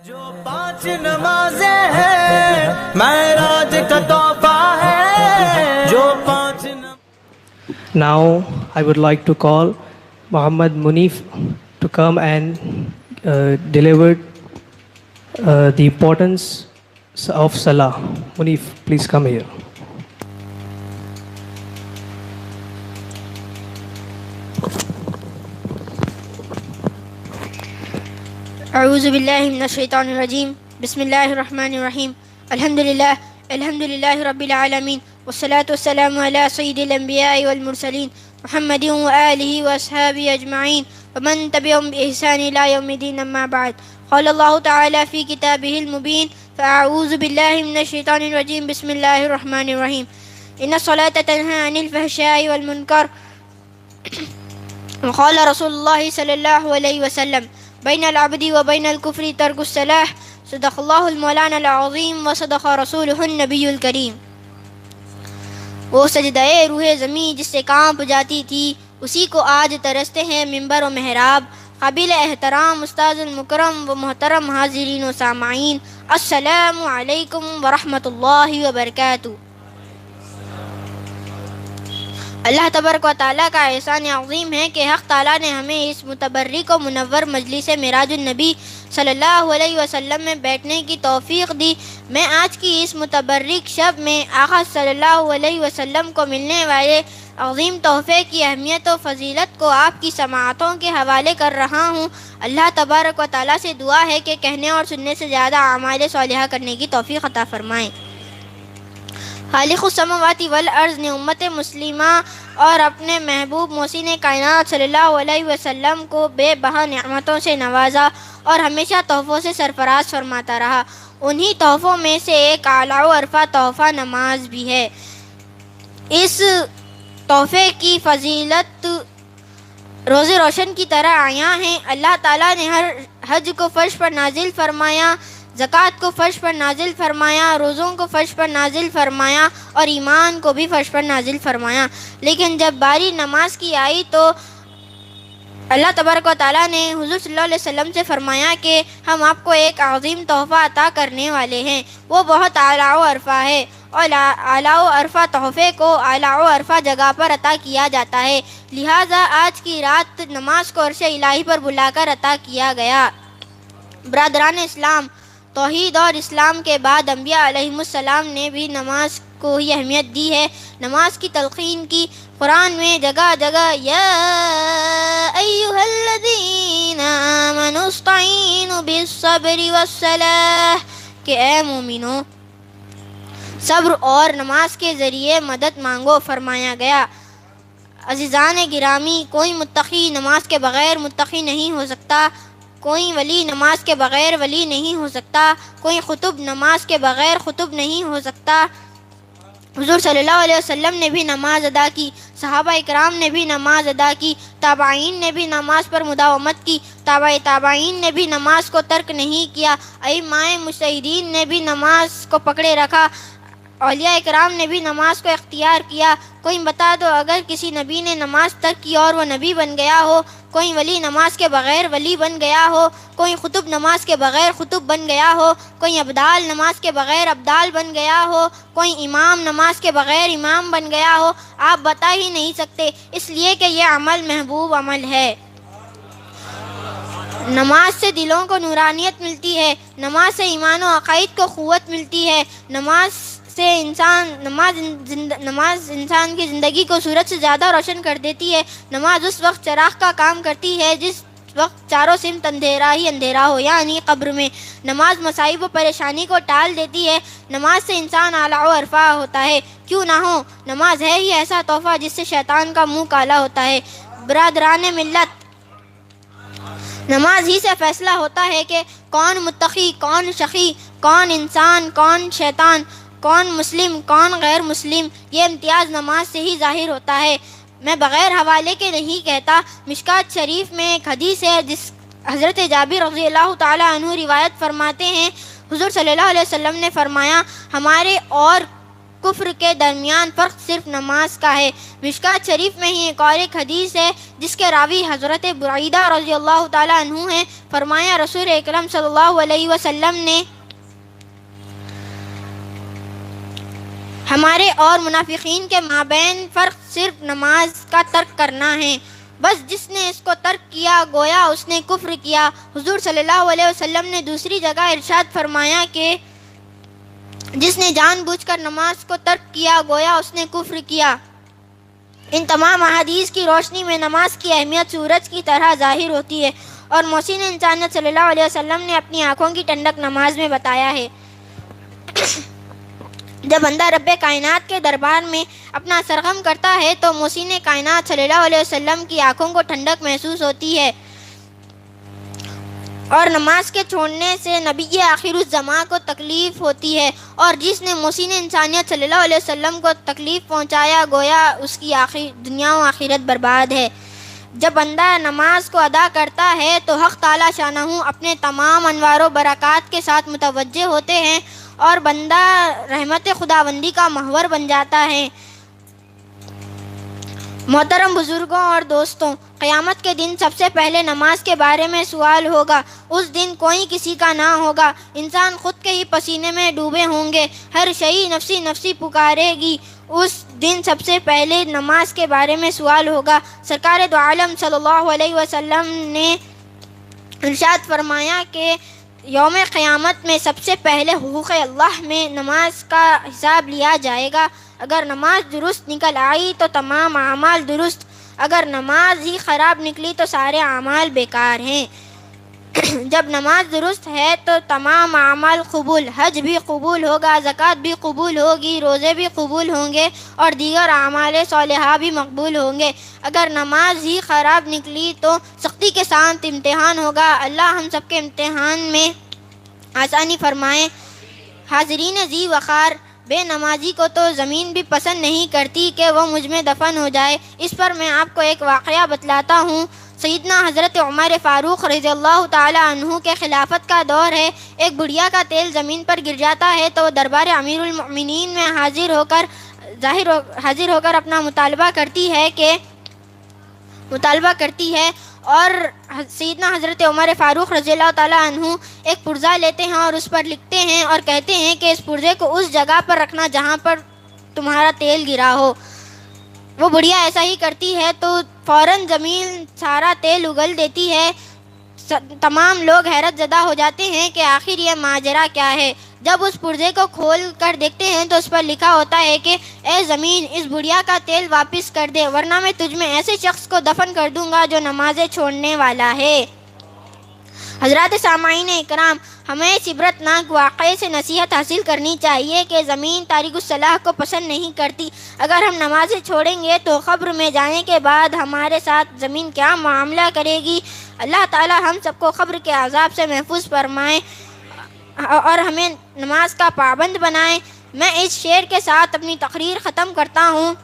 جو 5 نمازیں ہیں معراج کا تحفہ ہے جو 5 Now I would like to call Muhammad Munif to come and deliver the importance of Salah. Munif, please come here. اعوذ باللہ من الشیطان الرجیم بسم اللہ الرحمن الرحیم الحمد للہ رب العالمین والصلاة والسلام علی سید الانبیاء والمرسلین محمد وآلہ واصحابہ اجمعین ومن تبعهم بإحسان الى یوم الدین اما بعد قال اللہ تعالی فی کتابہ المبین فاعوذ باللہ من الشیطان الرجیم بسم اللہ الرحمن الرحیم ان الصلاة تنہی عن الفحشاء والمنکر وقال رسول اللہ صلی اللہ علیہ وسلم بین العبد و بین الکفر ترک الصلاح صدق اللہ المولانا العظیم و صدق رسولہ النبی الکریم۔ وہ سجدۂ روح زمین جس سے کانپ جاتی تھی اسی کو آج ترستے ہیں منبر و محراب۔ قابل احترام استاذ المکرم و محترم حاضرین و سامعین، السلام علیکم ورحمۃ اللہ وبرکاتہ۔ اللہ تبارک و تعالیٰ کا احسان عظیم ہے کہ حق تعالیٰ نے ہمیں اس متبرک و منور مجلس معراج النبی صلی اللہ علیہ وسلم میں بیٹھنے کی توفیق دی۔ میں آج کی اس متبرک شب میں آقا صلی اللہ علیہ وسلم کو ملنے والے عظیم تحفے کی اہمیت و فضیلت کو آپ کی سماعتوں کے حوالے کر رہا ہوں۔ اللہ تبارک و تعالیٰ سے دعا ہے کہ کہنے اور سننے سے زیادہ اعمال صالحہ کرنے کی توفیق عطا فرمائیں۔ خالق السماوات والارض نے امت مسلمہ اور اپنے محبوب محسن کائنات صلی اللہ علیہ وسلم کو بے بہا نعمتوں سے نوازا اور ہمیشہ تحفوں سے سرفراز فرماتا رہا۔ انہی تحفوں میں سے ایک اعلیٰ و عرفہ تحفہ نماز بھی ہے۔ اس تحفے کی فضیلت روز روشن کی طرح عیاں ہیں۔ اللہ تعالیٰ نے ہر حج کو فرض پر نازل فرمایا، زکوٰۃ کو فرض پر نازل فرمایا، روزوں کو فرض پر نازل فرمایا اور ایمان کو بھی فرض پر نازل فرمایا۔ لیکن جب باری نماز کی آئی تو اللہ تبارک و تعالیٰ نے حضور صلی اللہ علیہ وسلم سے فرمایا کہ ہم آپ کو ایک عظیم تحفہ عطا کرنے والے ہیں، وہ بہت اعلیٰ و عرفہ ہے، اور اعلیٰ و عرفہ تحفے کو اعلیٰ و عرفہ جگہ پر عطا کیا جاتا ہے، لہٰذا آج کی رات نماز کو عرش الہی پر بلا کر عطا کیا گیا۔ برادران اسلام، توحید اور اسلام کے بعد انبیاء علیہم السلام نے بھی نماز کو ہی اہمیت دی ہے۔ نماز کی تلقین کی قرآن میں جگہ جگہ یا ایھا الذین آمنوا استعینوا بالصبر والصلاۃ کہ اے مومنو صبر اور نماز کے ذریعے مدد مانگو فرمایا گیا۔ عزیزان گرامی، کوئی متقی نماز کے بغیر متقی نہیں ہو سکتا، کوئی ولی نماز کے بغیر ولی نہیں ہو سکتا، کوئی خطب نماز کے بغیر خطب نہیں ہو سکتا۔ حضور صلی اللہ علیہ وسلم نے بھی نماز ادا کی، صحابہ اکرام نے بھی نماز ادا کی، تابعین نے بھی نماز پر مداومت کی، تابعین نے بھی نماز کو ترک نہیں کیا، ائمہ مجتہدین نے بھی نماز کو پکڑے رکھا، اولیاء اکرام نے بھی نماز کو اختیار کیا۔ کوئی بتا دو اگر کسی نبی نے نماز ترک کی اور وہ نبی بن گیا ہو، کوئی ولی نماز کے بغیر ولی بن گیا ہو، کوئی خطب نماز کے بغیر خطب بن گیا ہو، کوئی ابدال نماز کے بغیر ابدال بن گیا ہو، کوئی امام نماز کے بغیر امام بن گیا ہو، آپ بتا ہی نہیں سکتے، اس لیے کہ یہ عمل محبوب عمل ہے۔ نماز سے دلوں کو نورانیت ملتی ہے، نماز سے ایمان و عقائد کو قوت ملتی ہے، نماز انسان کی زندگی کو سورج سے زیادہ روشن کر دیتی ہے۔ نماز اس وقت چراغ کا کام کرتی ہے جس وقت چاروں سمت اندھیرا ہی اندھیرا ہو، یعنی قبر میں۔ نماز مصائب و پریشانی کو ٹال دیتی ہے، نماز سے انسان اعلیٰ و عرفہ ہوتا ہے۔ کیوں نہ ہو، نماز ہے ہی ایسا تحفہ جس سے شیطان کا منہ کالا ہوتا ہے۔ برادران ملت، نماز ہی سے فیصلہ ہوتا ہے کہ کون متقی، کون شقی، کون انسان، کون شیطان، کون مسلم، کون غیر مسلم۔ یہ امتیاز نماز سے ہی ظاہر ہوتا ہے۔ میں بغیر حوالے کے نہیں کہتا، مشکات شریف میں ایک حدیث ہے جس حضرت جابر رضی اللہ تعالیٰ عنہ روایت فرماتے ہیں، حضور صلی اللہ علیہ وسلم نے فرمایا، ہمارے اور کفر کے درمیان فرق صرف نماز کا ہے۔ مشکات شریف میں ہی ایک اور ایک حدیث ہے جس کے راوی حضرت برعیدہ رضی اللہ تعالیٰ عنہ ہیں۔ فرمایا رسول اکرم صلی اللہ علیہ وسلم نے ہمارے اور منافقین کے مابین فرق صرف نماز کا ترک کرنا ہے، بس جس نے اس کو ترک کیا گویا اس نے کفر کیا۔ حضور صلی اللہ علیہ وسلم نے دوسری جگہ ارشاد فرمایا کہ جس نے جان بوجھ کر نماز کو ترک کیا گویا اس نے کفر کیا۔ ان تمام احادیث کی روشنی میں نماز کی اہمیت سورج کی طرح ظاہر ہوتی ہے، اور محسن انسانیت صلی اللہ علیہ وسلم نے اپنی آنکھوں کی ٹھنڈک نماز میں بتایا ہے۔ جب بندہ رب کائنات کے دربار میں اپنا سرغم کرتا ہے تو محسن کائنات صلی اللہ علیہ وسلم کی آنکھوں کو ٹھنڈک محسوس ہوتی ہے، اور نماز کے چھوڑنے سے نبی آخر الزماں کو تکلیف ہوتی ہے، اور جس نے محسن انسانیت صلی اللہ علیہ وسلم کو تکلیف پہنچایا گویا اس کی دنیا و آخرت برباد ہے۔ جب بندہ نماز کو ادا کرتا ہے تو حق تعالی شانہ اپنے تمام انوار و برکات کے ساتھ متوجہ ہوتے ہیں، اور بندہ رحمت خداوندی کا محور بن جاتا ہے۔ محترم بزرگوں اور دوستوں، قیامت کے دن سب سے پہلے نماز کے بارے میں سوال ہوگا۔ اس دن کوئی کسی کا نہ ہوگا، انسان خود کے ہی پسینے میں ڈوبے ہوں گے، ہر شئی نفسی نفسی پکارے گی۔ اس دن سب سے پہلے نماز کے بارے میں سوال ہوگا۔ سرکار دو عالم صلی اللہ علیہ وسلم نے ارشاد فرمایا کہ یوم قیامت میں سب سے پہلے حقوق اللہ میں نماز کا حساب لیا جائے گا۔ اگر نماز درست نکل آئی تو تمام اعمال درست، اگر نماز ہی خراب نکلی تو سارے اعمال بیکار ہیں۔ جب نماز درست ہے تو تمام اعمال قبول، حج بھی قبول ہوگا، زکوٰۃ بھی قبول ہوگی، روزے بھی قبول ہوں گے، اور دیگر اعمال صالحہ بھی مقبول ہوں گے۔ اگر نماز ہی خراب نکلی تو سختی کے ساتھ امتحان ہوگا۔ اللہ ہم سب کے امتحان میں آسانی فرمائے۔ حاضرین ذی وقار، بے نمازی کو تو زمین بھی پسند نہیں کرتی کہ وہ مجھ میں دفن ہو جائے۔ اس پر میں آپ کو ایک واقعہ بتلاتا ہوں۔ سیدنا حضرت عمر فاروق رضی اللہ تعالی عنہ کے خلافت کا دور ہے۔ ایک بڑھیا کا تیل زمین پر گر جاتا ہے تو وہ دربار امیر المؤمنین میں حاضر ہو کر اپنا مطالبہ کرتی ہے اور سیدنا حضرت عمر فاروق رضی اللہ تعالیٰ عنہ ایک پرزہ لیتے ہیں اور اس پر لکھتے ہیں اور کہتے ہیں کہ اس پرزے کو اس جگہ پر رکھنا جہاں پر تمہارا تیل گرا ہو۔ وہ بڑھیا ایسا ہی کرتی ہے تو فوراً زمین سارا تیل اگل دیتی ہے۔ تمام لوگ حیرت زدہ ہو جاتے ہیں کہ آخر یہ ماجرا کیا ہے۔ جب اس پرزے کو کھول کر دیکھتے ہیں تو اس پر لکھا ہوتا ہے کہ اے زمین، اس بڑھیا کا تیل واپس کر دے، ورنہ میں تجھ میں ایسے شخص کو دفن کر دوں گا جو نمازیں چھوڑنے والا ہے۔ حضرات سامعین اکرام، ہمیں اس عبرتناک واقعے سے نصیحت حاصل کرنی چاہیے کہ زمین تارک الصلاح کو پسند نہیں کرتی۔ اگر ہم نمازیں چھوڑیں گے تو قبر میں جانے کے بعد ہمارے ساتھ زمین کیا معاملہ کرے گی؟ اللہ تعالی ہم سب کو قبر کے عذاب سے محفوظ فرمائے اور ہمیں نماز کا پابند بنائے۔ میں اس شعر کے ساتھ اپنی تقریر ختم کرتا ہوں۔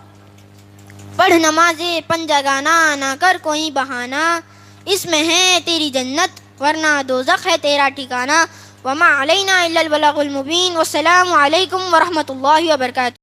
پڑھ نمازیں پن جگانا، نہ کر کوئی بہانہ، اس میں ہے تیری جنت ورنہ دوزخ ہے تیرا ٹھکانہ۔ وما علینا الا البلاغ المبین۔ والسلام علیکم ورحمۃ اللہ وبرکاتہ۔